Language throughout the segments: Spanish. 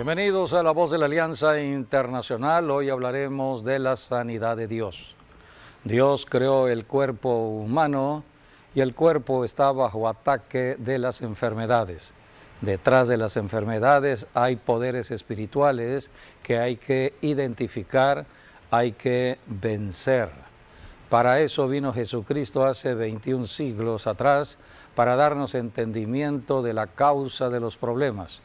Bienvenidos a La Voz de la Alianza Internacional. Hoy hablaremos de la sanidad de Dios. Dios creó el cuerpo humano y el cuerpo está bajo ataque de las enfermedades. Detrás de las enfermedades hay poderes espirituales que hay que identificar, hay que vencer. Para eso vino Jesucristo hace 21 siglos atrás, para darnos entendimiento de la causa de los problemas.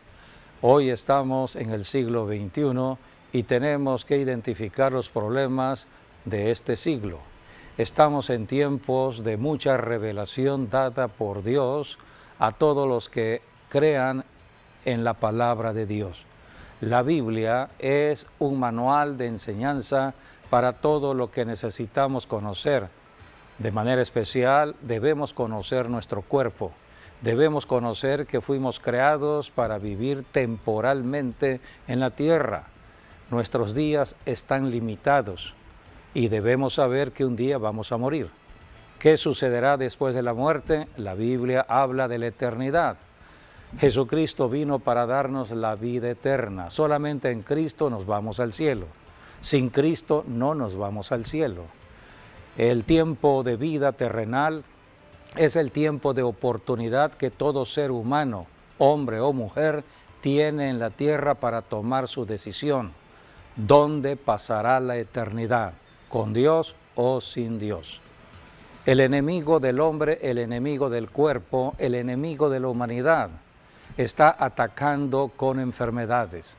Hoy estamos en el siglo XXI y tenemos que identificar los problemas de este siglo. Estamos en tiempos de mucha revelación dada por Dios a todos los que crean en la palabra de Dios. La Biblia es un manual de enseñanza para todo lo que necesitamos conocer. De manera especial, debemos conocer nuestro cuerpo. Debemos conocer que fuimos creados para vivir temporalmente en la tierra. Nuestros días están limitados y debemos saber que un día vamos a morir. ¿Qué sucederá después de la muerte? La Biblia habla de la eternidad. Jesucristo vino para darnos la vida eterna. Solamente en Cristo nos vamos al cielo. Sin Cristo no nos vamos al cielo. El tiempo de vida terrenal es el tiempo de oportunidad que todo ser humano, hombre o mujer, tiene en la tierra para tomar su decisión. ¿Dónde pasará la eternidad? ¿Con Dios o sin Dios? El enemigo del hombre, el enemigo del cuerpo, el enemigo de la humanidad, está atacando con enfermedades.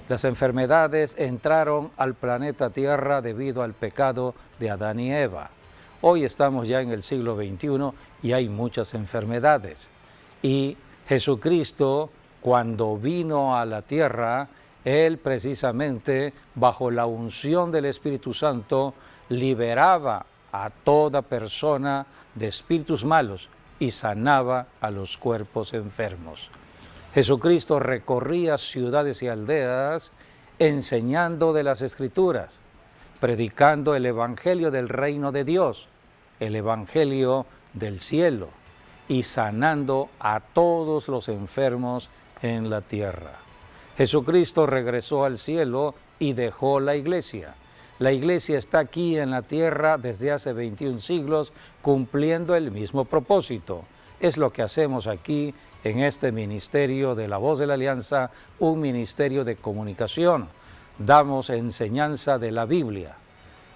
Las enfermedades entraron al planeta Tierra debido al pecado de Adán y Eva. Hoy estamos ya en el siglo XXI y hay muchas enfermedades. Y Jesucristo, cuando vino a la tierra, Él precisamente, bajo la unción del Espíritu Santo, liberaba a toda persona de espíritus malos y sanaba a los cuerpos enfermos. Jesucristo recorría ciudades y aldeas enseñando de las Escrituras, predicando el Evangelio del reino de Dios, el Evangelio del cielo, y sanando a todos los enfermos en la tierra. Jesucristo regresó al cielo y dejó la iglesia. La iglesia está aquí en la tierra desde hace 21 siglos cumpliendo el mismo propósito. Es lo que hacemos aquí en este ministerio de La Voz de la Alianza, un ministerio de comunicación. Damos enseñanza de la Biblia,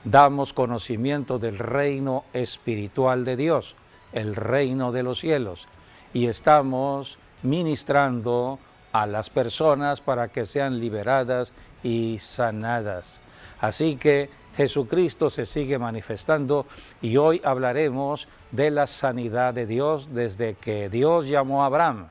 damos conocimiento del reino espiritual de Dios, el reino de los cielos, y estamos ministrando a las personas para que sean liberadas y sanadas. Así que Jesucristo se sigue manifestando y hoy hablaremos de la sanidad de Dios desde que Dios llamó a Abraham.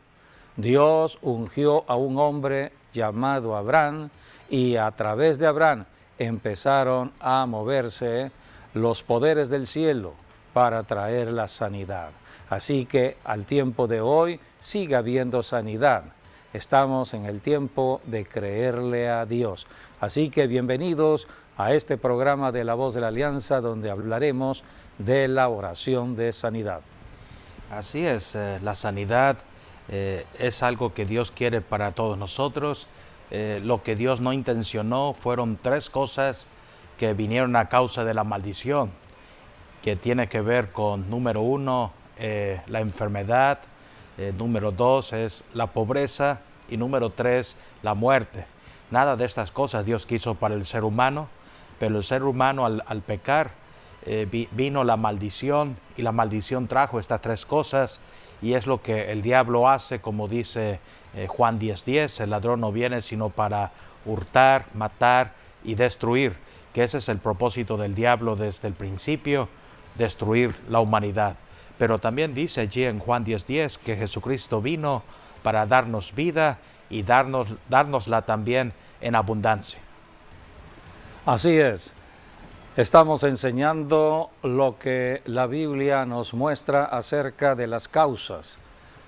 Dios ungió a un hombre llamado Abraham y a través de Abraham empezaron a moverse los poderes del cielo para traer la sanidad. Así que al tiempo de hoy sigue habiendo sanidad. Estamos en el tiempo de creerle a Dios. Así que bienvenidos a este programa de La Voz de la Alianza, donde hablaremos de la oración de sanidad. Así es, la sanidad es algo que Dios quiere para todos nosotros. Lo que Dios no intencionó fueron tres cosas que vinieron a causa de la maldición, que tiene que ver con, número uno, la enfermedad, número dos es la pobreza y número tres, la muerte. Nada de estas cosas Dios quiso para el ser humano, pero el ser humano al pecar vino la maldición y la maldición trajo estas tres cosas y es lo que el diablo hace, como dice Juan 10:10, el ladrón no viene sino para hurtar, matar y destruir, que ese es el propósito del diablo desde el principio, destruir la humanidad. Pero también dice allí en Juan 10:10 que Jesucristo vino para darnos vida y dárnosla también en abundancia. Así es. Estamos enseñando lo que la Biblia nos muestra acerca de las causas.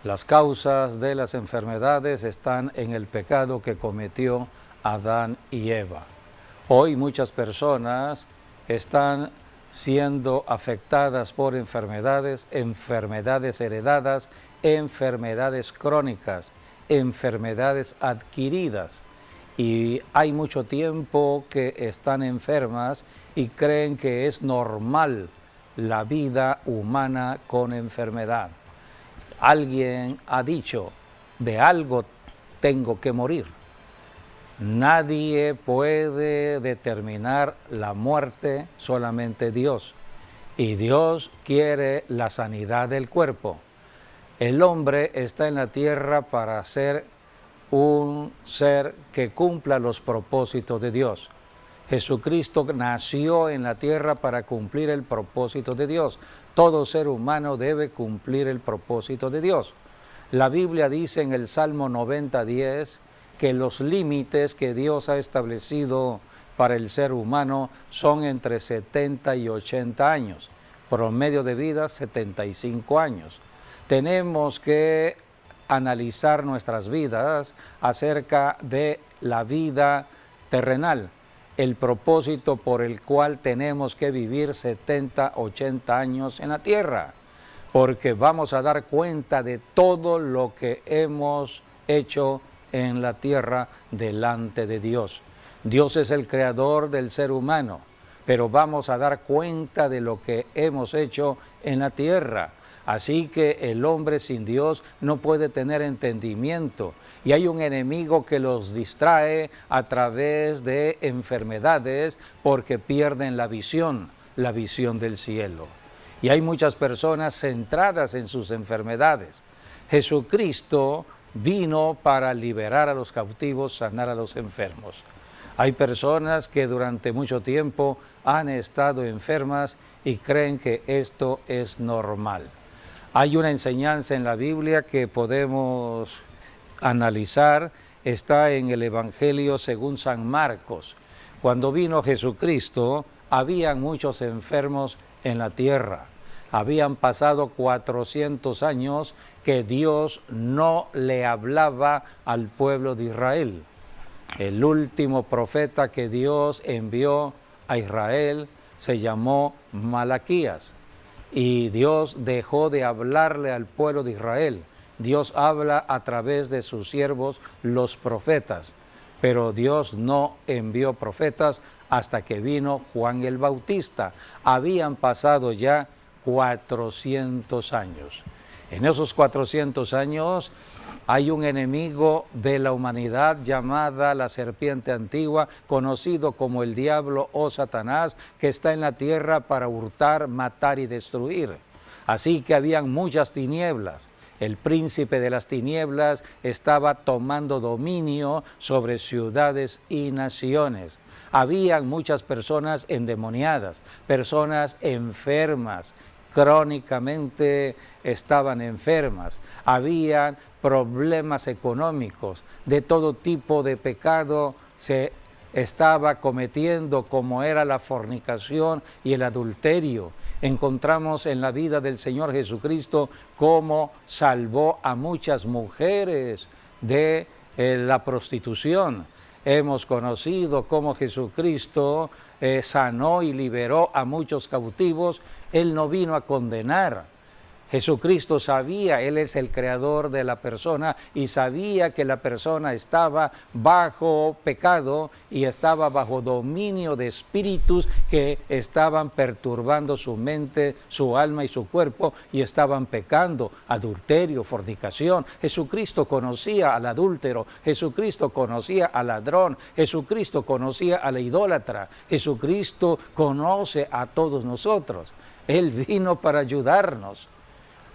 Las causas de las enfermedades están en el pecado que cometió Adán y Eva. Hoy muchas personas están siendo afectadas por enfermedades heredadas, enfermedades crónicas, enfermedades adquiridas. y hay mucho tiempo que están enfermas y creen que es normal la vida humana con enfermedad. Alguien ha dicho, de algo tengo que morir. Nadie puede determinar la muerte, solamente Dios. Y Dios quiere la sanidad del cuerpo. El hombre está en la tierra para ser un ser que cumpla los propósitos de Dios. Jesucristo nació en la tierra para cumplir el propósito de Dios. Todo ser humano debe cumplir el propósito de Dios. La Biblia dice en el Salmo 90:10 que los límites que Dios ha establecido para el ser humano son entre 70 y 80 años, promedio de vida 75 años. Tenemos que analizar nuestras vidas acerca de la vida terrenal, el propósito por el cual tenemos que vivir 70, 80 años en la tierra, porque vamos a dar cuenta de todo lo que hemos hecho en la tierra delante de Dios. Dios es el creador del ser humano, pero vamos a dar cuenta de lo que hemos hecho en la tierra. Así que el hombre sin Dios no puede tener entendimiento y hay un enemigo que los distrae a través de enfermedades porque pierden la visión del cielo. Y hay muchas personas centradas en sus enfermedades. Jesucristo vino para liberar a los cautivos, sanar a los enfermos. Hay personas que durante mucho tiempo han estado enfermas y creen que esto es normal. Hay una enseñanza en la Biblia que podemos analizar, está en el Evangelio según San Marcos. Cuando vino Jesucristo, habían muchos enfermos en la tierra. Habían pasado 400 años que Dios no le hablaba al pueblo de Israel. El último profeta que Dios envió a Israel se llamó Malaquías. Y Dios dejó de hablarle al pueblo de Israel. Dios habla a través de sus siervos, los profetas. Pero Dios no envió profetas hasta que vino Juan el Bautista. Habían pasado ya 400 años. En esos 400 años hay un enemigo de la humanidad llamada la serpiente antigua, conocido como el diablo o Satanás, que está en la tierra para hurtar, matar y destruir. Así que habían muchas tinieblas. El príncipe de las tinieblas estaba tomando dominio sobre ciudades y naciones. Habían muchas personas endemoniadas, personas enfermas, crónicamente estaban enfermas, había problemas económicos, de todo tipo de pecado se estaba cometiendo, como era la fornicación y el adulterio. Encontramos en la vida del Señor Jesucristo cómo salvó a muchas mujeres de la prostitución. Hemos conocido cómo Jesucristo sanó y liberó a muchos cautivos. Él no vino a condenar. Jesucristo sabía, Él es el creador de la persona y sabía que la persona estaba bajo pecado y estaba bajo dominio de espíritus que estaban perturbando su mente, su alma y su cuerpo y estaban pecando, adulterio, fornicación. Jesucristo conocía al adúltero, Jesucristo conocía al ladrón, Jesucristo conocía al idólatra, Jesucristo conoce a todos nosotros. Él vino para ayudarnos.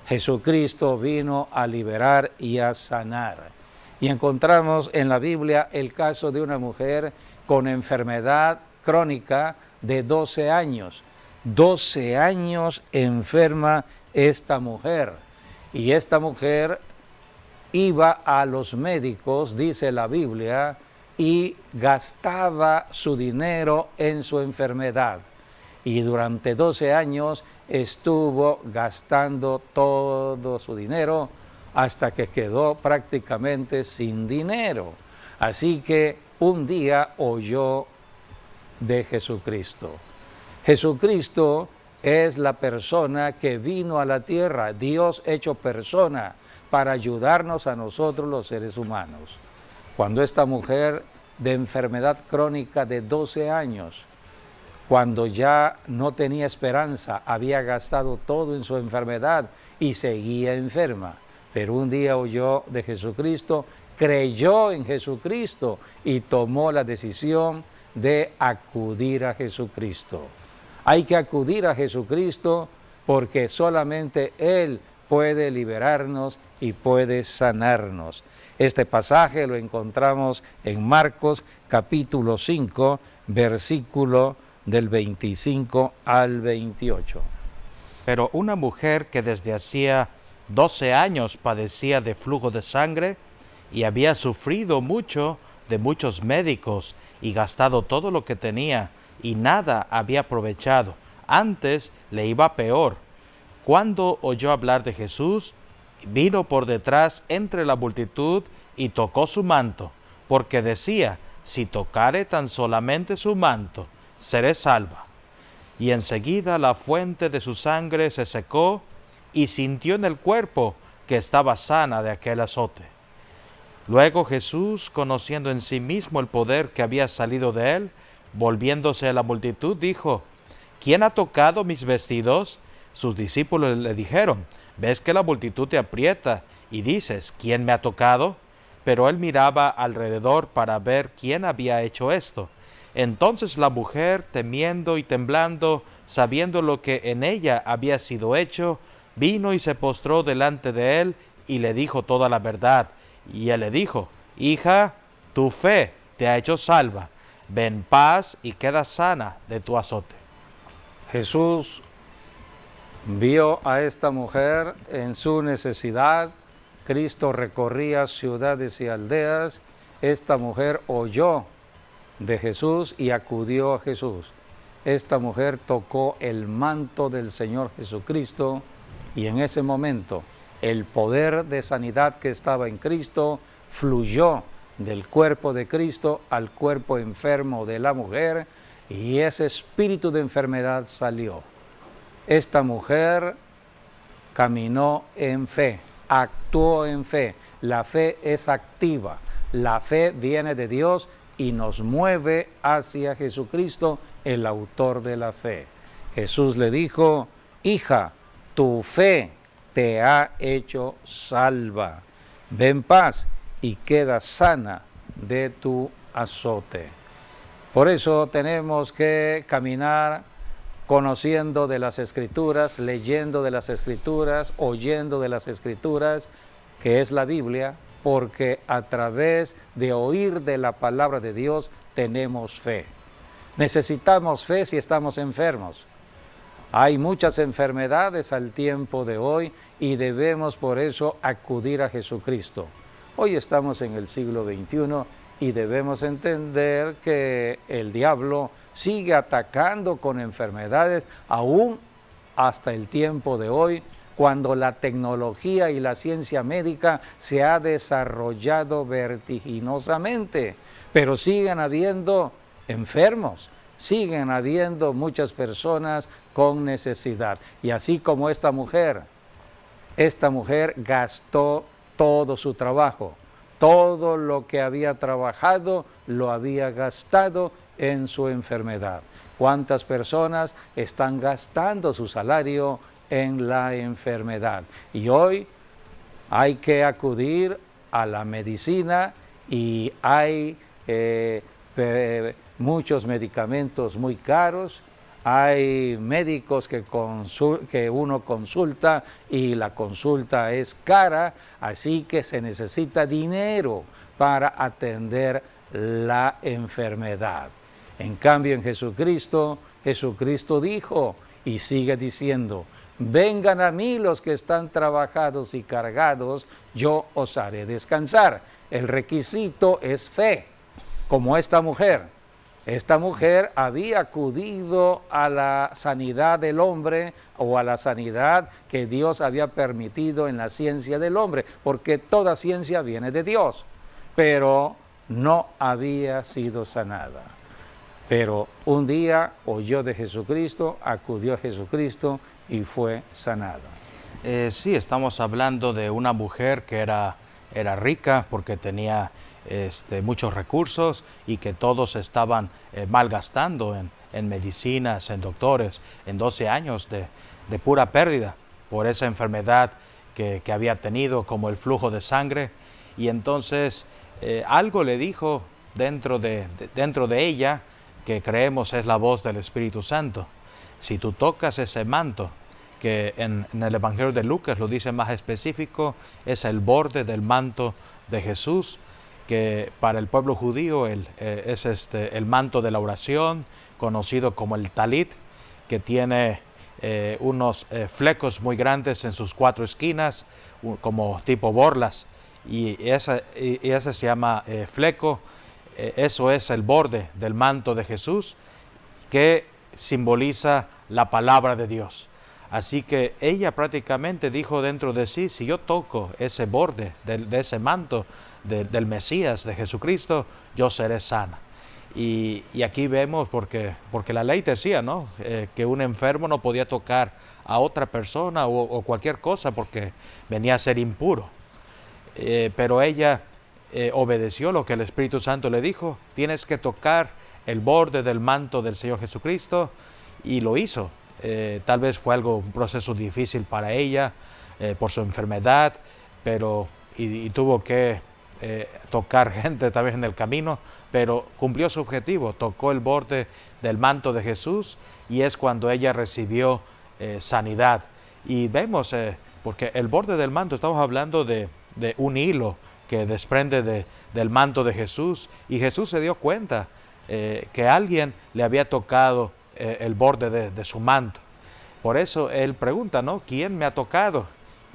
Jesucristo vino a liberar y a sanar. Y encontramos en la Biblia el caso de una mujer con enfermedad crónica de 12 años. 12 años enferma esta mujer. Y esta mujer iba a los médicos, dice la Biblia, y gastaba su dinero en su enfermedad. Y durante 12 años estuvo gastando todo su dinero hasta que quedó prácticamente sin dinero. Así que un día oyó de Jesucristo. Jesucristo es la persona que vino a la tierra, Dios hecho persona, para ayudarnos a nosotros los seres humanos. Cuando esta mujer de enfermedad crónica de 12 años, cuando ya no tenía esperanza, había gastado todo en su enfermedad y seguía enferma. Pero un día oyó de Jesucristo, creyó en Jesucristo y tomó la decisión de acudir a Jesucristo. Hay que acudir a Jesucristo porque solamente Él puede liberarnos y puede sanarnos. Este pasaje lo encontramos en Marcos capítulo 5, versículo del 25 al 28. Pero una mujer que desde hacía 12 años padecía de flujo de sangre y había sufrido mucho de muchos médicos y gastado todo lo que tenía y nada había aprovechado, antes le iba peor. Cuando oyó hablar de Jesús, vino por detrás entre la multitud y tocó su manto, porque decía, si tocare tan solamente su manto, seré salva. Y enseguida la fuente de su sangre se secó y sintió en el cuerpo que estaba sana de aquel azote. Luego Jesús, conociendo en sí mismo el poder que había salido de él, volviéndose a la multitud, dijo, ¿quién ha tocado mis vestidos? Sus discípulos le dijeron, ¿ves que la multitud te aprieta y dices, ¿quién me ha tocado? Pero él miraba alrededor para ver quién había hecho esto. Entonces la mujer, temiendo y temblando, sabiendo lo que en ella había sido hecho, vino y se postró delante de él y le dijo toda la verdad. Y él le dijo, hija, tu fe te ha hecho salva. Ve en paz y queda sana de tu azote. Jesús vio a esta mujer en su necesidad. Cristo recorría ciudades y aldeas. Esta mujer oyó de Jesús y acudió a Jesús. Esta mujer tocó el manto del Señor Jesucristo y en ese momento el poder de sanidad que estaba en Cristo fluyó del cuerpo de Cristo al cuerpo enfermo de la mujer y ese espíritu de enfermedad salió. Esta mujer caminó en fe, actuó en fe. La fe es activa, la fe viene de Dios y nos mueve hacia Jesucristo, el autor de la fe. Jesús le dijo, hija, tu fe te ha hecho salva. Ve en paz y queda sana de tu azote. Por eso tenemos que caminar conociendo de las Escrituras, leyendo de las Escrituras, oyendo de las Escrituras, que es la Biblia, porque a través de oír de la palabra de Dios tenemos fe. Necesitamos fe si estamos enfermos. Hay muchas enfermedades al tiempo de hoy y debemos por eso acudir a Jesucristo. Hoy estamos en el siglo XXI y debemos entender que el diablo sigue atacando con enfermedades aún hasta el tiempo de hoy, cuando la tecnología y la ciencia médica se ha desarrollado vertiginosamente, pero siguen habiendo enfermos, siguen habiendo muchas personas con necesidad. Y así como esta mujer gastó todo su trabajo, todo lo que había trabajado lo había gastado en su enfermedad. ¿Cuántas personas están gastando su salario en la enfermedad? Y hoy hay que acudir a la medicina y hay muchos medicamentos muy caros. Hay médicos que uno consulta y la consulta es cara, así que se necesita dinero para atender la enfermedad. En cambio, en Jesucristo dijo y sigue diciendo, vengan a mí los que están trabajados y cargados, yo os haré descansar. El requisito es fe, como esta mujer. Esta mujer había acudido a la sanidad del hombre o a la sanidad que Dios había permitido en la ciencia del hombre, porque toda ciencia viene de Dios, pero no había sido sanada. Pero un día oyó de Jesucristo, acudió a Jesucristo y fue sanada. Sí, estamos hablando de una mujer que era rica porque tenía muchos recursos y que todos estaban malgastando en medicinas, en doctores, en 12 años de pura pérdida por esa enfermedad que había tenido, como el flujo de sangre. Y entonces algo le dijo dentro de ella, que creemos es la voz del Espíritu Santo. Si tú tocas ese manto, que en el Evangelio de Lucas lo dice más específico, es el borde del manto de Jesús, que para el pueblo judío es el manto de la oración, conocido como el talit, que tiene unos flecos muy grandes en sus 4 esquinas, como tipo borlas, y ese se llama fleco. Eso es el borde del manto de Jesús, que simboliza la palabra de Dios. Así que ella prácticamente dijo dentro de sí, si yo toco ese borde de ese manto del Mesías, de Jesucristo, yo seré sana. Y aquí vemos, porque la ley decía, ¿no? Que un enfermo no podía tocar a otra persona o cualquier cosa porque venía a ser impuro. Pero ella obedeció lo que el Espíritu Santo le dijo: tienes que tocar el borde del manto del Señor Jesucristo, y lo hizo. Tal vez fue un proceso difícil para ella por su enfermedad, pero y tuvo que tocar gente tal vez en el camino, pero cumplió su objetivo, tocó el borde del manto de Jesús, y es cuando ella recibió sanidad. Y vemos, porque el borde del manto, estamos hablando de un hilo que desprende del manto de Jesús, y Jesús se dio cuenta que alguien le había tocado el borde de su manto. Por eso él pregunta, ¿no? ¿Quién me ha tocado?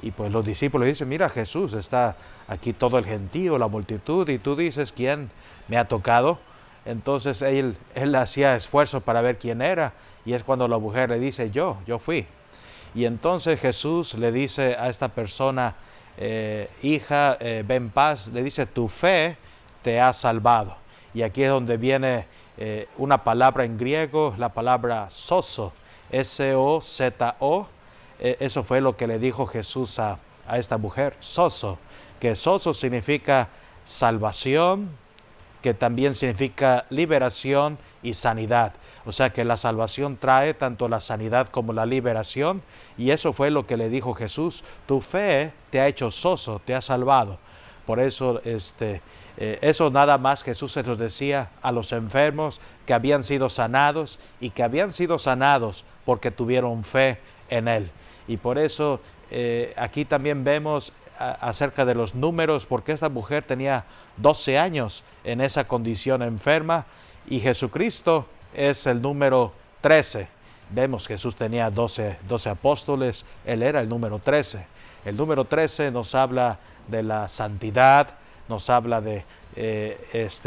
Y pues los discípulos dicen, mira, Jesús, está aquí todo el gentío, la multitud, y tú dices, ¿quién me ha tocado? Entonces él hacía esfuerzo para ver quién era, y es cuando la mujer le dice, yo fui. Y entonces Jesús le dice a esta persona, hija, ve en paz, le dice, tu fe te ha salvado. Y aquí es donde viene una palabra en griego, la palabra sozo, S-O-Z-O. Eso fue lo que le dijo Jesús a esta mujer, sozo, que sozo significa salvación, que también significa liberación y sanidad. O sea que la salvación trae tanto la sanidad como la liberación, y eso fue lo que le dijo Jesús, tu fe te ha hecho sozo, te ha salvado. Por eso eso nada más Jesús se los decía a los enfermos que habían sido sanados, y que habían sido sanados porque tuvieron fe en Él. Y por eso aquí también vemos acerca de los números, porque esta mujer tenía 12 años en esa condición enferma, y Jesucristo es el número 13. Vemos que Jesús tenía 12 apóstoles, Él era el número 13. El número 13 nos habla de la santidad, nos habla de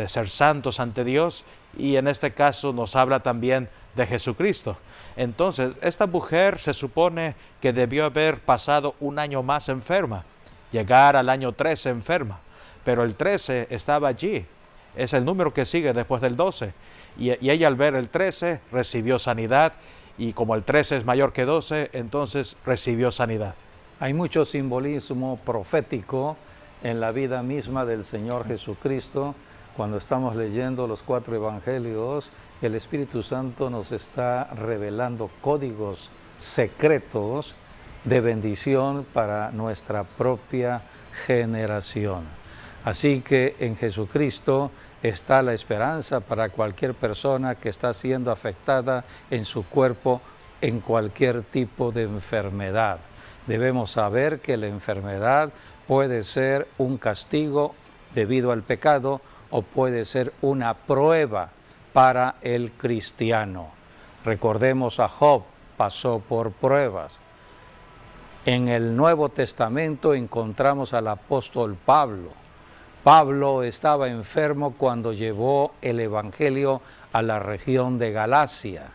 ser santos ante Dios, y en este caso nos habla también de Jesucristo. Entonces, esta mujer se supone que debió haber pasado un año más enferma, llegar al año 13 enferma, pero el 13 estaba allí, es el número que sigue después del 12, y ella al ver el 13 recibió sanidad, y como el 13 es mayor que 12, entonces recibió sanidad. Hay mucho simbolismo profético en la vida misma del Señor Jesucristo. Cuando estamos leyendo los 4 evangelios, el Espíritu Santo nos está revelando códigos secretos de bendición para nuestra propia generación. Así que en Jesucristo está la esperanza para cualquier persona que está siendo afectada en su cuerpo en cualquier tipo de enfermedad. Debemos saber que la enfermedad puede ser un castigo debido al pecado, o puede ser una prueba para el cristiano. Recordemos a Job, pasó por pruebas. En el Nuevo Testamento encontramos al apóstol Pablo. Pablo estaba enfermo cuando llevó el Evangelio a la región de Galacia.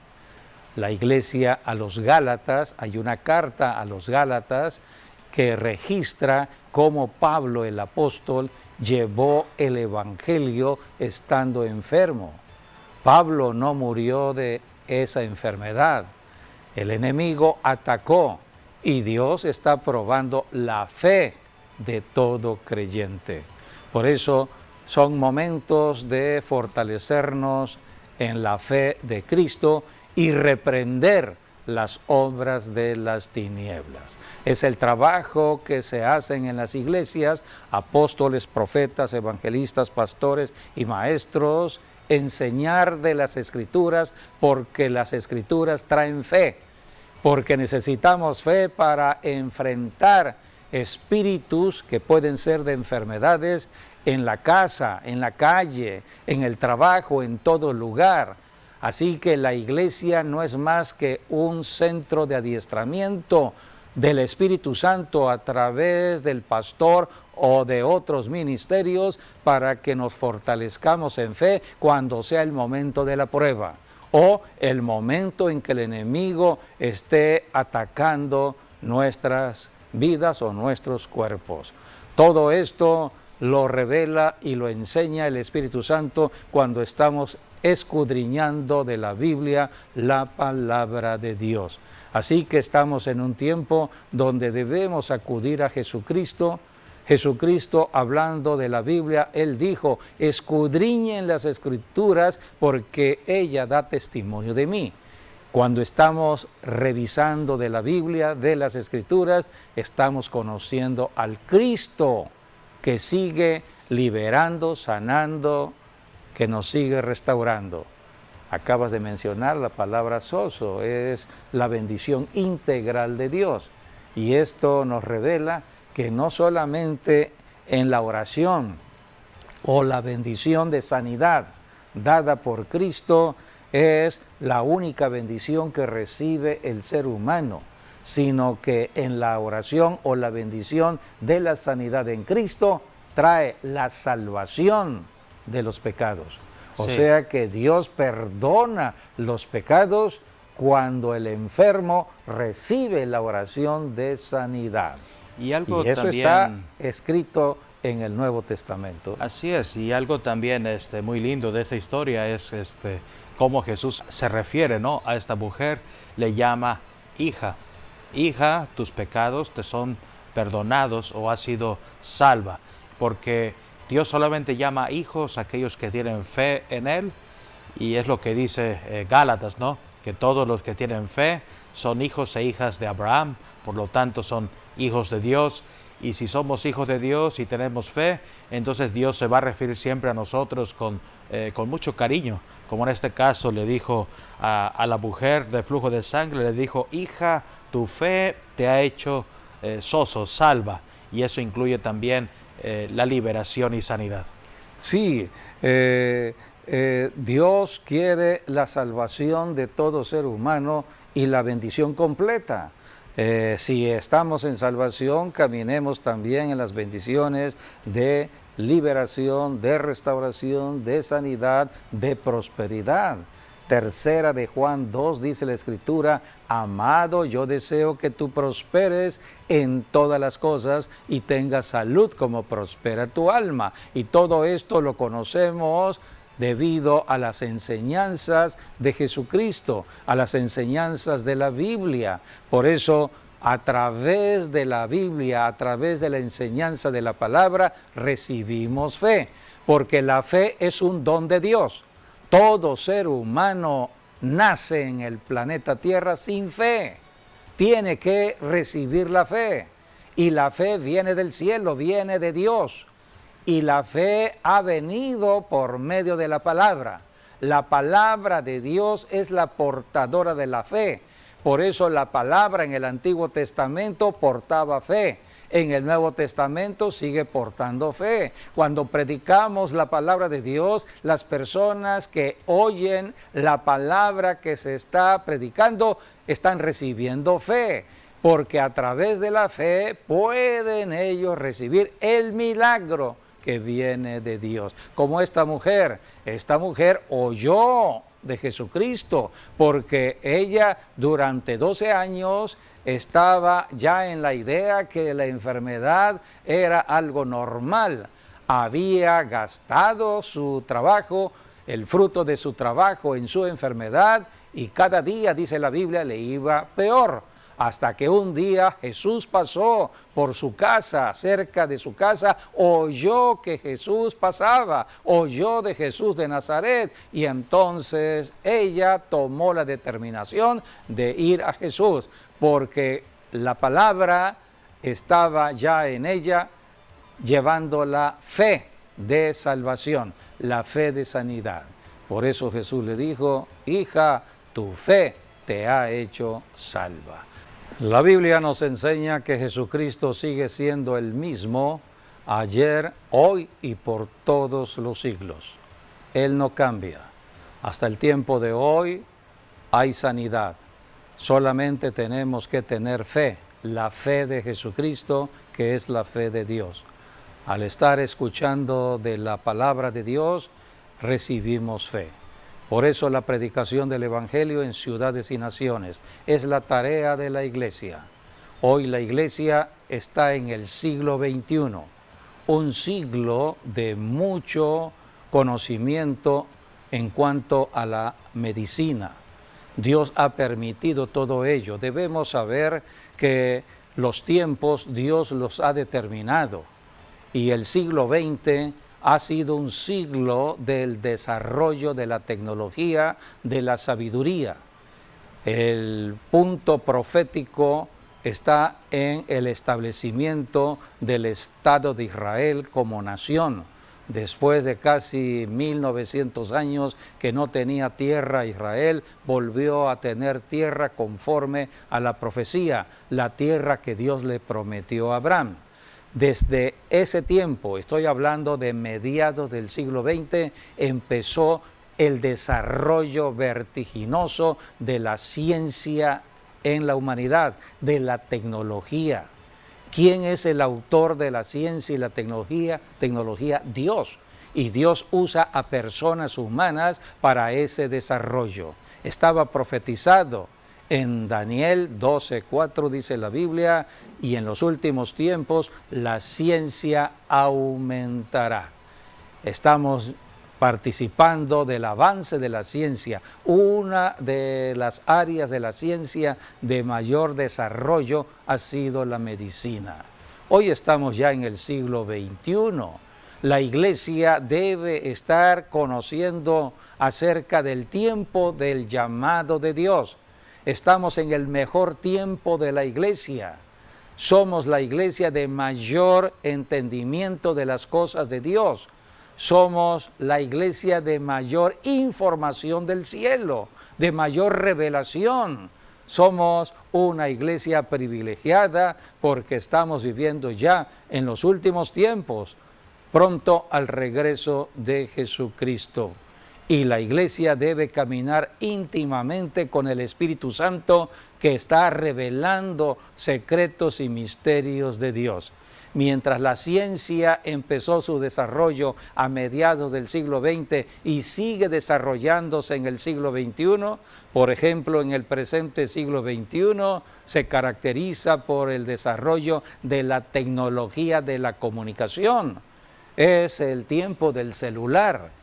La iglesia a los Gálatas, hay una carta a los Gálatas que registra cómo Pablo el apóstol llevó el Evangelio estando enfermo. Pablo no murió de esa enfermedad. El enemigo atacó, y Dios está probando la fe de todo creyente. Por eso son momentos de fortalecernos en la fe de Cristo y reprender las obras de las tinieblas. Es el trabajo que se hacen en las iglesias, apóstoles, profetas, evangelistas, pastores y maestros, enseñar de las Escrituras, porque las Escrituras traen fe, porque necesitamos fe para enfrentar espíritus que pueden ser de enfermedades en la casa, en la calle, en el trabajo, en todo lugar. Así que la iglesia no es más que un centro de adiestramiento del Espíritu Santo a través del pastor o de otros ministerios para que nos fortalezcamos en fe cuando sea el momento de la prueba o el momento en que el enemigo esté atacando nuestras vidas o nuestros cuerpos. Todo esto lo revela y lo enseña el Espíritu Santo cuando estamos escudriñando de la Biblia la palabra de Dios. Así que estamos en un tiempo donde debemos acudir a Jesucristo. Jesucristo, hablando de la Biblia, Él dijo: escudriñen las Escrituras porque ella da testimonio de mí. Cuando estamos revisando de la Biblia, de las Escrituras, estamos conociendo al Cristo que sigue liberando, sanando, que nos sigue restaurando. Acabas de mencionar la palabra sozo, es la bendición integral de Dios. Y esto nos revela que no solamente en la oración o la bendición de sanidad dada por Cristo es la única bendición que recibe el ser humano, sino que en la oración o la bendición de la sanidad en Cristo trae la salvación de los pecados. O sea que Dios perdona los pecados cuando el enfermo recibe la oración de sanidad. Y eso también está escrito en el Nuevo Testamento. Así es, y algo también muy lindo de esta historia es cómo Jesús se refiere, ¿no?, a esta mujer, le llama hija. Hija, tus pecados te son perdonados o has sido salva, porque Dios solamente llama hijos a aquellos que tienen fe en Él, y es lo que dice Gálatas, ¿no?, que todos los que tienen fe son hijos e hijas de Abraham, por lo tanto son hijos de Dios. Y si somos hijos de Dios y tenemos fe, entonces Dios se va a referir siempre a nosotros con mucho cariño, como en este caso le dijo a la mujer de flujo de sangre, le dijo: hija, tu fe te ha hecho soso, salva, y eso incluye también la liberación y sanidad. Sí, Dios quiere la salvación de todo ser humano y la bendición completa. Si estamos en salvación, caminemos también en las bendiciones de liberación, de restauración, de sanidad, de prosperidad. Tercera de Juan 2 dice la Escritura: amado, yo deseo que tú prosperes en todas las cosas y tengas salud como prospera tu alma. Y todo esto lo conocemos debido a las enseñanzas de Jesucristo, a las enseñanzas de la Biblia. Por eso, a través de la Biblia, a través de la enseñanza de la palabra, recibimos fe, porque la fe es un don de Dios. Todo ser humano nace en el planeta Tierra sin fe. Tiene que recibir la fe. Y la fe viene del cielo, viene de Dios. Y la fe ha venido por medio de la palabra. La palabra de Dios es la portadora de la fe. Por eso la palabra en el Antiguo Testamento portaba fe. En el Nuevo Testamento sigue portando fe. Cuando predicamos la palabra de Dios, las personas que oyen la palabra que se está predicando están recibiendo fe, porque a través de la fe pueden ellos recibir el milagro que viene de Dios. Como esta mujer oyó de Jesucristo, porque ella durante 12 años estaba ya en la idea que la enfermedad era algo normal. Había gastado su trabajo, el fruto de su trabajo en su enfermedad, y cada día, dice la Biblia, le iba peor. hasta que un día Jesús pasó por su casa, cerca de su casa, oyó que Jesús pasaba, oyó de Jesús de Nazaret, y entonces ella tomó la determinación de ir a Jesús, porque la palabra estaba ya en ella, llevando la fe de salvación, la fe de sanidad. Por eso Jesús le dijo: hija, tu fe te ha hecho salva. La Biblia nos enseña que Jesucristo sigue siendo el mismo ayer, hoy y por todos los siglos. Él no cambia. Hasta el tiempo de hoy hay sanidad. Solamente tenemos que tener fe, la fe de Jesucristo, que es la fe de Dios. Al estar escuchando de la palabra de Dios, recibimos fe. Por eso la predicación del Evangelio en ciudades y naciones es la tarea de la Iglesia. Hoy la Iglesia está en el siglo XXI, un siglo de mucho conocimiento en cuanto a la medicina. Dios ha permitido todo ello. Debemos saber que los tiempos Dios los ha determinado, y el siglo XX ha sido un siglo del desarrollo de la tecnología, de la sabiduría. El punto profético está en el establecimiento del Estado de Israel como nación. Después de casi 1900 años que no tenía tierra, Israel volvió a tener tierra conforme a la profecía, la tierra que Dios le prometió a Abraham. Desde ese tiempo, estoy hablando de mediados del siglo XX, empezó el desarrollo vertiginoso de la ciencia en la humanidad, de la tecnología. ¿Quién es el autor de la ciencia y la tecnología? Dios. Y Dios usa a personas humanas para ese desarrollo. Estaba profetizado en Daniel 12:4, dice la Biblia: y en los últimos tiempos la ciencia aumentará. Estamos participando del avance de la ciencia. Una de las áreas de la ciencia de mayor desarrollo ha sido la medicina. Hoy estamos ya en el siglo XXI. La Iglesia debe estar conociendo acerca del tiempo del llamado de Dios. Estamos en el mejor tiempo de la Iglesia. Somos la Iglesia de mayor entendimiento de las cosas de Dios. Somos la Iglesia de mayor información del cielo, de mayor revelación. Somos una Iglesia privilegiada porque estamos viviendo ya en los últimos tiempos, pronto al regreso de Jesucristo. Y la Iglesia debe caminar íntimamente con el Espíritu Santo, que está revelando secretos y misterios de Dios. Mientras la ciencia empezó su desarrollo a mediados del siglo XX y sigue desarrollándose en el siglo XXI, por ejemplo, en el presente siglo XXI, se caracteriza por el desarrollo de la tecnología de la comunicación. Es el tiempo del celular.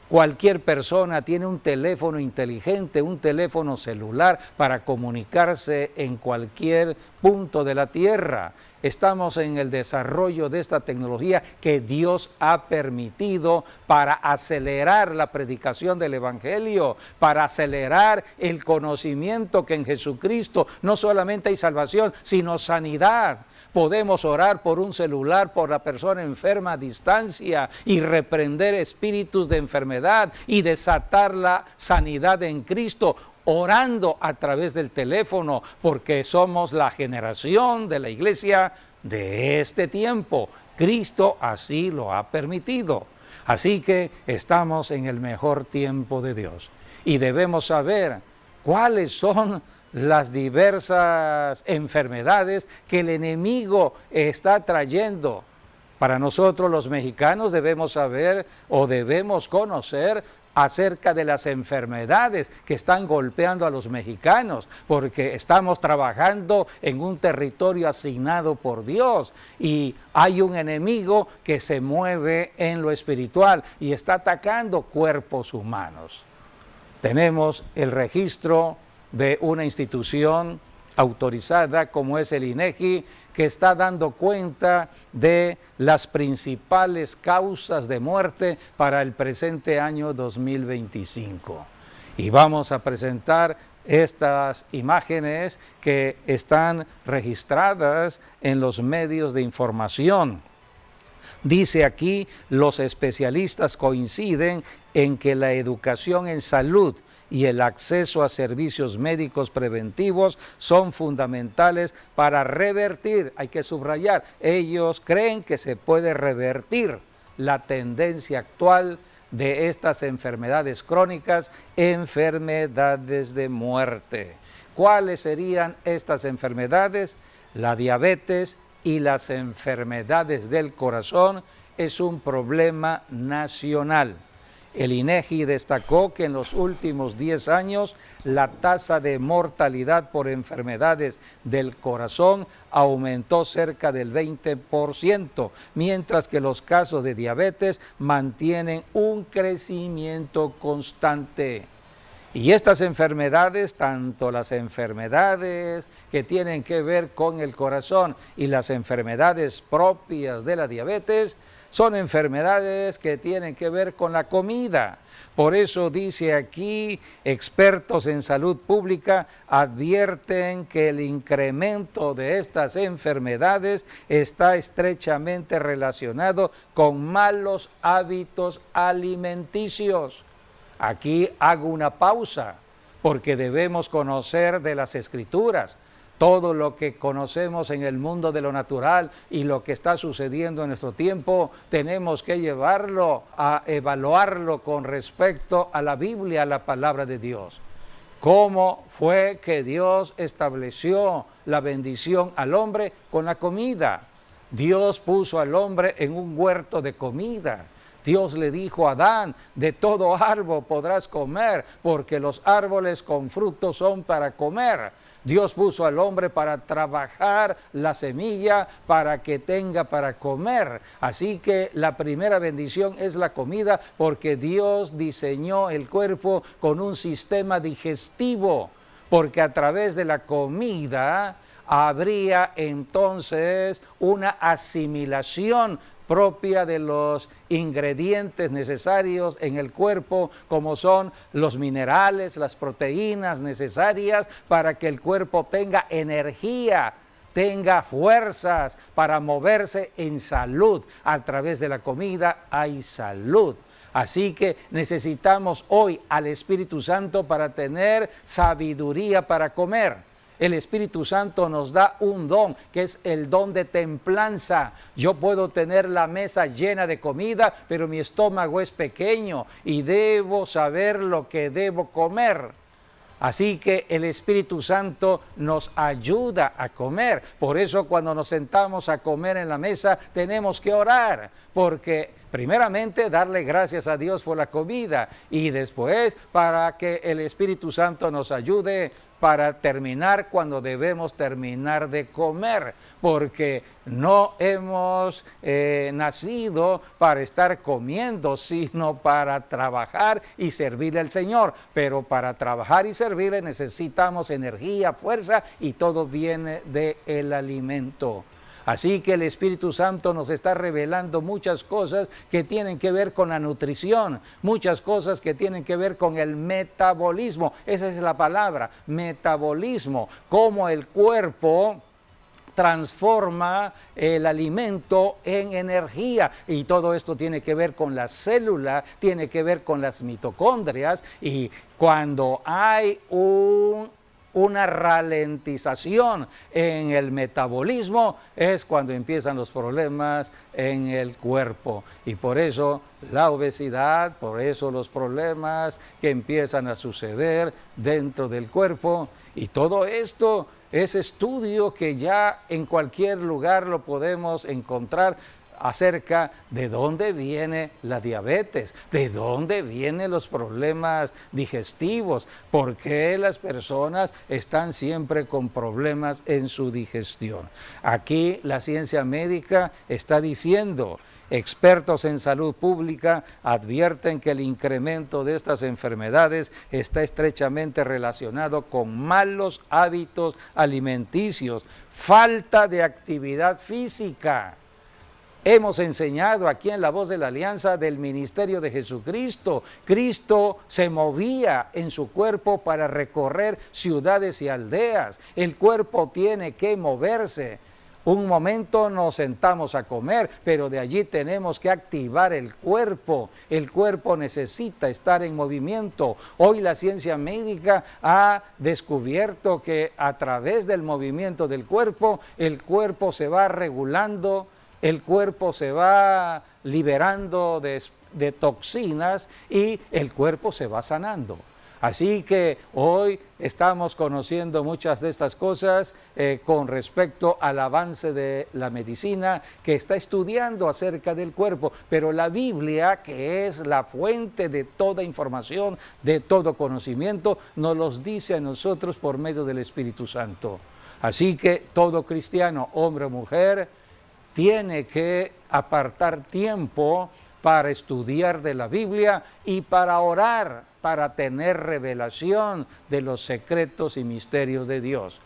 Cualquier persona tiene un teléfono inteligente, un teléfono celular para comunicarse en cualquier punto de la tierra. Estamos en el desarrollo de esta tecnología que Dios ha permitido para acelerar la predicación del Evangelio, para acelerar el conocimiento que en Jesucristo no solamente hay salvación, sino sanidad. Podemos orar por un celular, por la persona enferma a distancia, y reprender espíritus de enfermedad y desatar la sanidad en Cristo, orando a través del teléfono, porque somos la generación de la Iglesia de este tiempo. Cristo así lo ha permitido. Así que estamos en el mejor tiempo de Dios y debemos saber cuáles son las diversas enfermedades que el enemigo está trayendo. Para nosotros los mexicanos debemos saber o debemos conocer acerca de las enfermedades que están golpeando a los mexicanos, porque estamos trabajando en un territorio asignado por Dios y hay un enemigo que se mueve en lo espiritual y está atacando cuerpos humanos. Tenemos el registro de una institución autorizada como es el INEGI, que está dando cuenta de las principales causas de muerte para el presente año 2025. Y vamos a presentar estas imágenes que están registradas en los medios de información. Dice aquí, los especialistas coinciden en que la educación en salud y el acceso a servicios médicos preventivos son fundamentales para revertir, hay que subrayar, ellos creen que se puede revertir la tendencia actual de estas enfermedades crónicas, enfermedades de muerte. ¿Cuáles serían estas enfermedades? La diabetes y las enfermedades del corazón es un problema nacional. El INEGI destacó que en los últimos 10 años la tasa de mortalidad por enfermedades del corazón aumentó cerca del 20%, mientras que los casos de diabetes mantienen un crecimiento constante. Y estas enfermedades, tanto las enfermedades que tienen que ver con el corazón y las enfermedades propias de la diabetes, son enfermedades que tienen que ver con la comida. Por eso dice aquí, expertos en salud pública advierten que el incremento de estas enfermedades está estrechamente relacionado con malos hábitos alimenticios. Aquí hago una pausa porque debemos conocer de las Escrituras. Todo lo que conocemos en el mundo de lo natural y lo que está sucediendo en nuestro tiempo, tenemos que llevarlo a evaluarlo con respecto a la Biblia, a la palabra de Dios. ¿Cómo fue que Dios estableció la bendición al hombre? Con la comida. Dios puso al hombre en un huerto de comida. Dios le dijo a Adán, de todo árbol podrás comer, porque los árboles con frutos son para comer. Dios puso al hombre para trabajar la semilla para que tenga para comer. Así que la primera bendición es la comida, porque Dios diseñó el cuerpo con un sistema digestivo, porque a través de la comida habría entonces una asimilación propia de los ingredientes necesarios en el cuerpo, como son los minerales, las proteínas necesarias para que el cuerpo tenga energía, tenga fuerzas para moverse en salud. A través de la comida hay salud. Así que necesitamos hoy al Espíritu Santo para tener sabiduría para comer. El Espíritu Santo nos da un don, que es el don de templanza. Yo puedo tener la mesa llena de comida, pero mi estómago es pequeño y debo saber lo que debo comer. Así que el Espíritu Santo nos ayuda a comer. Por eso cuando nos sentamos a comer en la mesa tenemos que orar, porque primeramente darle gracias a Dios por la comida y después para que el Espíritu Santo nos ayude para terminar cuando debemos terminar de comer, porque no hemos nacido para estar comiendo, sino para trabajar y servirle al Señor. Pero para trabajar y servirle necesitamos energía, fuerza, y todo viene del alimento. Así que el Espíritu Santo nos está revelando muchas cosas que tienen que ver con la nutrición, muchas cosas que tienen que ver con el metabolismo. Esa es la palabra, metabolismo, cómo el cuerpo transforma el alimento en energía, y todo esto tiene que ver con la célula, tiene que ver con las mitocondrias, y cuando hay una ralentización en el metabolismo es cuando empiezan los problemas en el cuerpo, y por eso la obesidad, por eso los problemas que empiezan a suceder dentro del cuerpo. Y todo esto es estudio que ya en cualquier lugar lo podemos encontrar acerca de dónde viene la diabetes, de dónde vienen los problemas digestivos, por qué las personas están siempre con problemas en su digestión. Aquí la ciencia médica está diciendo Expertos en salud pública advierten que el incremento de estas enfermedades está estrechamente relacionado con malos hábitos alimenticios, falta de actividad física. Hemos enseñado aquí en La Voz de la Alianza del ministerio de Jesucristo. Cristo se movía en su cuerpo para recorrer ciudades y aldeas. El cuerpo tiene que moverse. Un momento nos sentamos a comer, pero de allí tenemos que activar el cuerpo. El cuerpo necesita estar en movimiento. Hoy la ciencia médica ha descubierto que a través del movimiento del cuerpo, el cuerpo se va regulando, el cuerpo se va liberando de toxinas y el cuerpo se va sanando. Así que hoy estamos conociendo muchas de estas cosas con respecto al avance de la medicina que está estudiando acerca del cuerpo, pero la Biblia, que es la fuente de toda información, de todo conocimiento, nos los dice a nosotros por medio del Espíritu Santo. Así que todo cristiano, hombre o mujer, tiene que apartar tiempo para estudiar de la Biblia y para orar, para tener revelación de los secretos y misterios de Dios.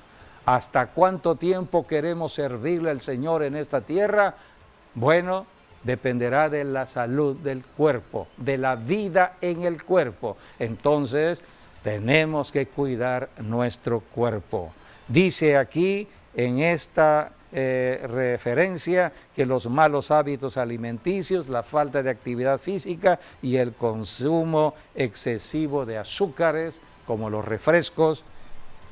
¿Hasta cuánto tiempo queremos servirle al Señor en esta tierra? Bueno, dependerá de la salud del cuerpo, de la vida en el cuerpo. Entonces, tenemos que cuidar nuestro cuerpo. Dice aquí en esta referencia que los malos hábitos alimenticios, la falta de actividad física y el consumo excesivo de azúcares como los refrescos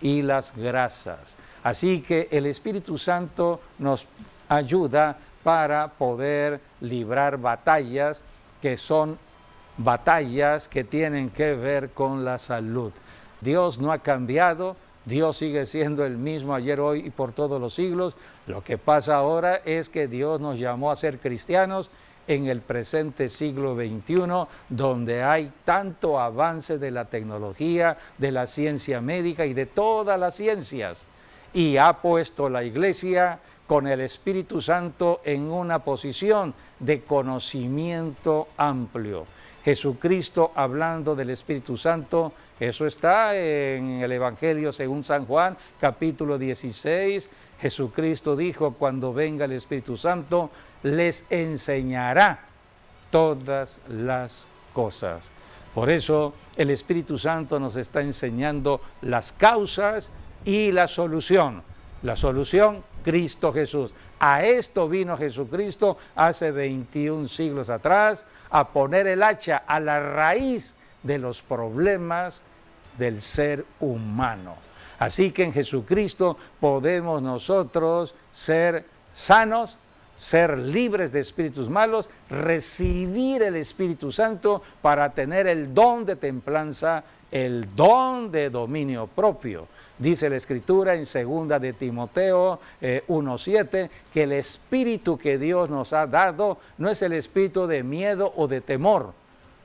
y las grasas. Así que el Espíritu Santo nos ayuda para poder librar batallas que son batallas que tienen que ver con la salud. Dios no ha cambiado. Dios sigue siendo el mismo ayer, hoy y por todos los siglos. Lo que pasa ahora es que Dios nos llamó a ser cristianos en el presente siglo XXI, donde hay tanto avance de la tecnología, de la ciencia médica y de todas las ciencias. Y ha puesto la Iglesia con el Espíritu Santo en una posición de conocimiento amplio. Jesucristo, hablando del Espíritu Santo, eso está en el Evangelio según San Juan, capítulo 16. Jesucristo dijo, cuando venga el Espíritu Santo, les enseñará todas las cosas. Por eso el Espíritu Santo nos está enseñando las causas y la solución. La solución, Cristo Jesús. A esto vino Jesucristo hace 21 siglos atrás, a poner el hacha a la raíz de los problemas del ser humano. Así que en Jesucristo podemos nosotros ser sanos, ser libres de espíritus malos, recibir el Espíritu Santo para tener el don de templanza, el don de dominio propio. Dice la Escritura en 2 de Timoteo 1:7 que el espíritu que Dios nos ha dado no es el espíritu de miedo o de temor.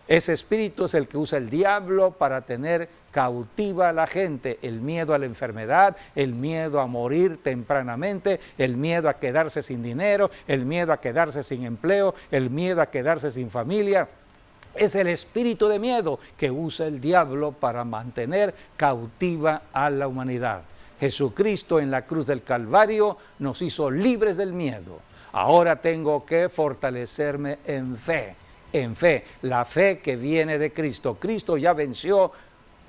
Ese espíritu es el que usa el diablo para tener cautiva a la gente, el miedo a la enfermedad, el miedo a morir tempranamente, el miedo a quedarse sin dinero, el miedo a quedarse sin empleo, el miedo a quedarse sin familia. Es el espíritu de miedo que usa el diablo para mantener cautiva a la humanidad. Jesucristo en la cruz del Calvario nos hizo libres del miedo. Ahora tengo que fortalecerme en fe, la fe que viene de Cristo. Cristo ya venció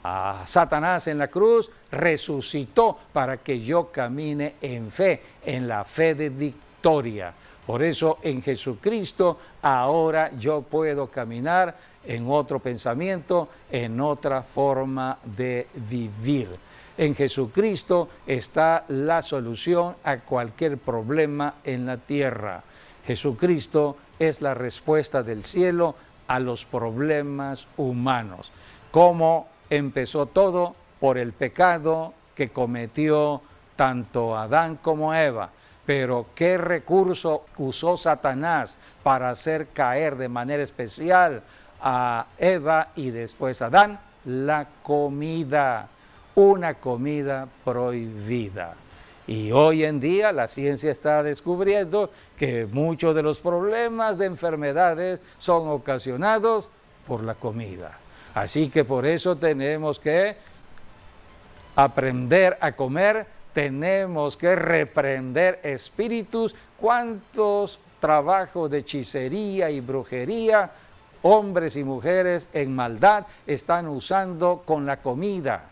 a Satanás en la cruz, resucitó para que yo camine en fe, en la fe de victoria. Por eso en Jesucristo ahora yo puedo caminar en otro pensamiento, en otra forma de vivir. En Jesucristo está la solución a cualquier problema en la tierra. Jesucristo es la respuesta del cielo a los problemas humanos. ¿Cómo empezó todo? Por el pecado que cometió tanto Adán como Eva. Pero ¿qué recurso usó Satanás para hacer caer de manera especial a Eva y después a Adán? La comida, una comida prohibida. Y hoy en día la ciencia está descubriendo que muchos de los problemas de enfermedades son ocasionados por la comida. Así que por eso tenemos que aprender a comer, tenemos que reprender espíritus. ¿Cuántos trabajos de hechicería y brujería, hombres y mujeres en maldad, están usando con la comida?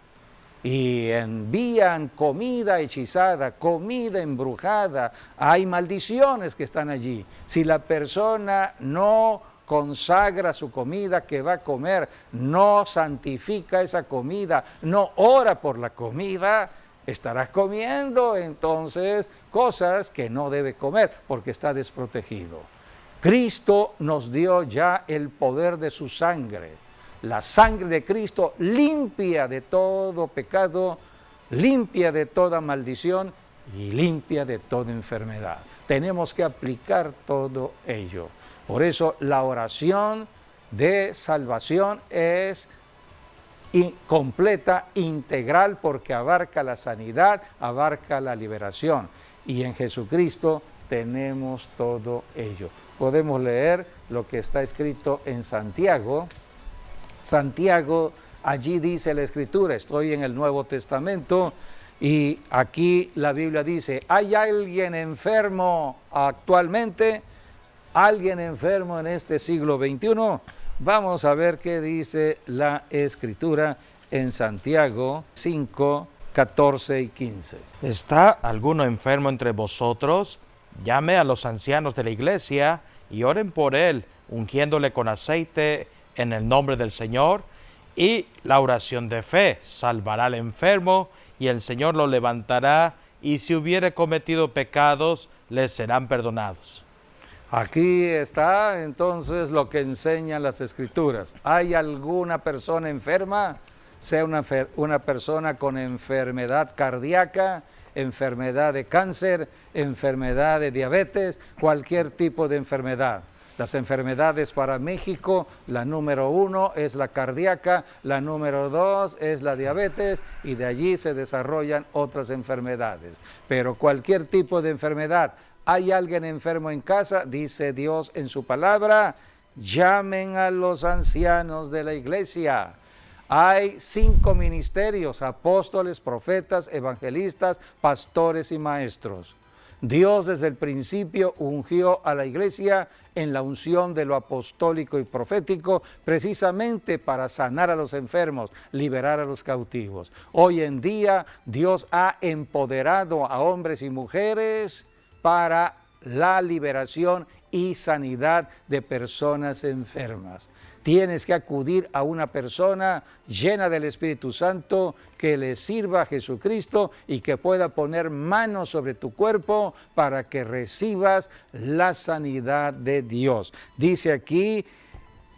Y envían comida hechizada, comida embrujada. Hay maldiciones que están allí. Si la persona no consagra su comida que va a comer, no santifica esa comida, no ora por la comida, estará comiendo entonces cosas que no debe comer porque está desprotegido. Cristo nos dio ya el poder de su sangre. La sangre de Cristo limpia de todo pecado, limpia de toda maldición y limpia de toda enfermedad. Tenemos que aplicar todo ello. Por eso la oración de salvación es completa, integral, porque abarca la sanidad, abarca la liberación. Y en Jesucristo tenemos todo ello. Podemos leer lo que está escrito en Santiago. Santiago, allí dice la Escritura, estoy en el Nuevo Testamento y aquí la Biblia dice, ¿hay alguien enfermo actualmente? ¿Alguien enfermo en este siglo XXI? Vamos a ver qué dice la Escritura en Santiago 5, 14 y 15. ¿Está alguno enfermo entre vosotros? Llame a los ancianos de la iglesia y oren por él, ungiéndole con aceite en el nombre del Señor, y la oración de fe salvará al enfermo, y el Señor lo levantará, y si hubiere cometido pecados, le serán perdonados. Aquí está entonces lo que enseñan las Escrituras. ¿Hay alguna persona enferma? Sea una persona con enfermedad cardíaca, enfermedad de cáncer, enfermedad de diabetes, cualquier tipo de enfermedad. Las enfermedades para México, la número 1 es la cardíaca, la número 2 es la diabetes y de allí se desarrollan otras enfermedades. Pero cualquier tipo de enfermedad, ¿hay alguien enfermo en casa? Dice Dios en su palabra, llamen a los ancianos de la iglesia. Hay 5 ministerios, apóstoles, profetas, evangelistas, pastores y maestros. Dios desde el principio ungió a la iglesia en la unción de lo apostólico y profético precisamente para sanar a los enfermos, liberar a los cautivos. Hoy en día Dios ha empoderado a hombres y mujeres para la liberación y sanidad de personas enfermas. Tienes que acudir a una persona llena del Espíritu Santo que le sirva a Jesucristo y que pueda poner manos sobre tu cuerpo para que recibas la sanidad de Dios. Dice aquí,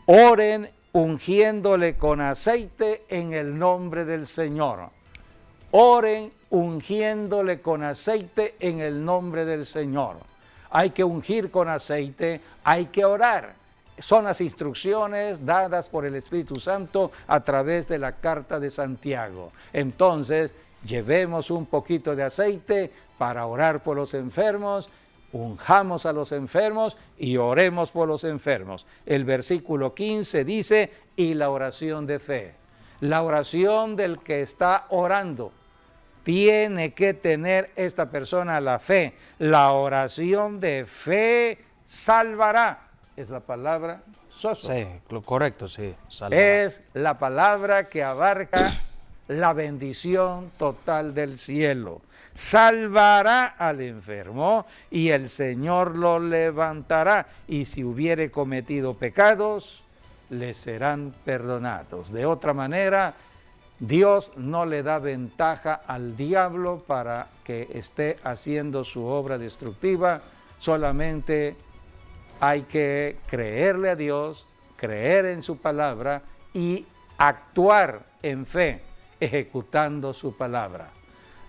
oren ungiéndole con aceite en el nombre del Señor. Oren ungiéndole con aceite en el nombre del Señor. Hay que ungir con aceite, hay que orar. Son las instrucciones dadas por el Espíritu Santo a través de la carta de Santiago. Entonces, llevemos un poquito de aceite para orar por los enfermos, unjamos a los enfermos y oremos por los enfermos. El versículo 15 dice, y la oración de fe. La oración del que está orando. Tiene que tener esta persona la fe. La oración de fe salvará. Es la palabra soso. Sí, lo correcto, sí. Salvará. Es la palabra que abarca la bendición total del cielo. Salvará al enfermo y el Señor lo levantará. Y si hubiere cometido pecados, le serán perdonados. De otra manera, Dios no le da ventaja al diablo para que esté haciendo su obra destructiva. Solamente hay que creerle a Dios, creer en su palabra y actuar en fe, ejecutando su palabra.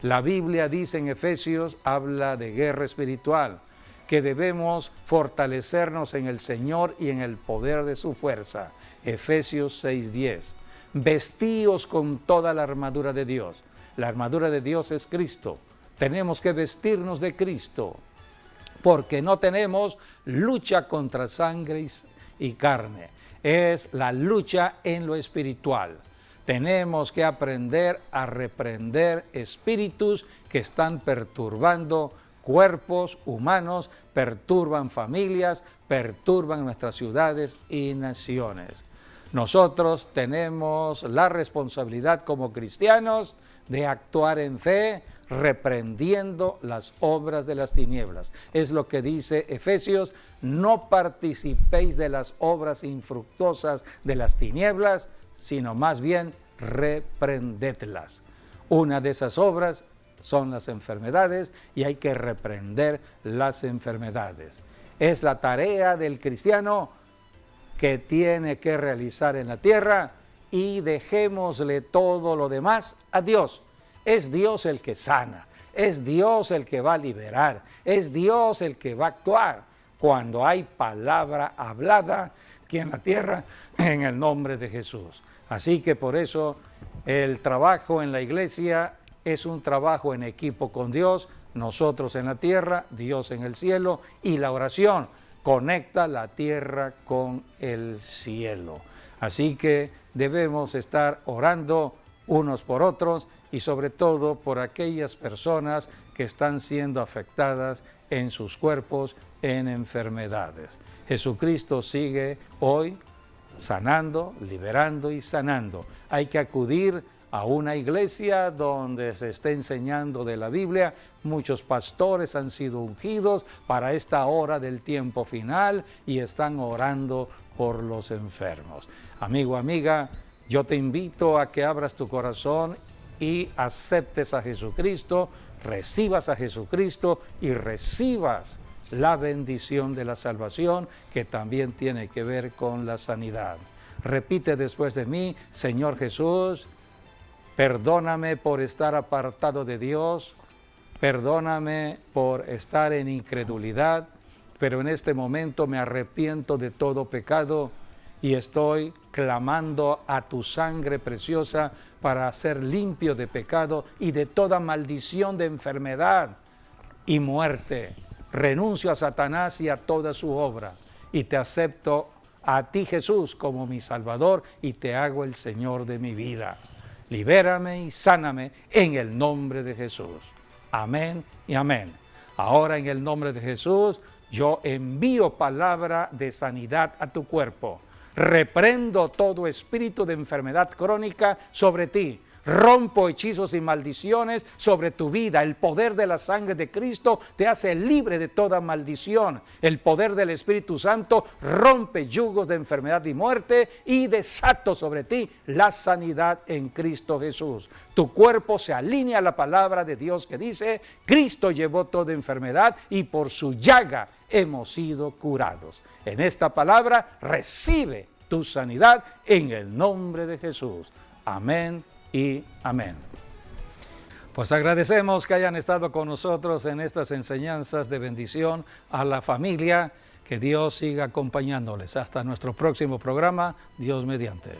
La Biblia dice en Efesios, habla de guerra espiritual, que debemos fortalecernos en el Señor y en el poder de su fuerza. Efesios 6:10. Vestíos con toda la armadura de Dios. La armadura de Dios es Cristo. tenemos que vestirnos de Cristo, porque no tenemos lucha contra sangre y carne, es la lucha en lo espiritual. Tenemos que aprender a reprender espíritus que están perturbando cuerpos humanos, perturban familias, perturban nuestras ciudades y naciones. Nosotros tenemos la responsabilidad como cristianos de actuar en fe, reprendiendo las obras de las tinieblas. Es lo que dice Efesios: no participéis de las obras infructuosas de las tinieblas, sino más bien reprendedlas. Una de esas obras son las enfermedades y hay que reprender las enfermedades. Es la tarea del cristiano que tiene que realizar en la tierra, y dejémosle todo lo demás a Dios. Es Dios el que sana, es Dios el que va a liberar, es Dios el que va a actuar cuando hay palabra hablada aquí en la tierra en el nombre de Jesús. Así que por eso el trabajo en la iglesia es un trabajo en equipo con Dios, nosotros en la tierra, Dios en el cielo, y la oración conecta la tierra con el cielo. Así que debemos estar orando unos por otros y sobre todo por aquellas personas que están siendo afectadas en sus cuerpos en enfermedades. Jesucristo sigue hoy sanando, liberando y sanando. Hay que acudir a una iglesia donde se esté enseñando de la Biblia. Muchos pastores han sido ungidos para esta hora del tiempo final y están orando por los enfermos. Amigo, amiga, yo te invito a que abras tu corazón y aceptes a Jesucristo, recibas a Jesucristo y recibas la bendición de la salvación, que también tiene que ver con la sanidad. Repite después de mí: Señor Jesús, perdóname por estar apartado de Dios, perdóname por estar en incredulidad, pero en este momento me arrepiento de todo pecado y estoy clamando a tu sangre preciosa para ser limpio de pecado y de toda maldición de enfermedad y muerte. Renuncio a Satanás y a toda su obra y te acepto a ti, Jesús, como mi Salvador, y te hago el Señor de mi vida. Libérame y sáname en el nombre de Jesús. Amén y amén. Ahora, en el nombre de Jesús, yo envío palabra de sanidad a tu cuerpo. Reprendo todo espíritu de enfermedad crónica sobre ti. Rompo hechizos y maldiciones sobre tu vida. El poder de la sangre de Cristo te hace libre de toda maldición. El poder del Espíritu Santo rompe yugos de enfermedad y muerte y desato sobre ti la sanidad en Cristo Jesús. Tu cuerpo se alinea a la palabra de Dios que dice: Cristo llevó toda enfermedad y por su llaga hemos sido curados. En esta palabra recibe tu sanidad en el nombre de Jesús. Amén y amén. Pues agradecemos que hayan estado con nosotros en estas enseñanzas de bendición a la familia. Que Dios siga acompañándoles. Hasta nuestro próximo programa, Dios mediante.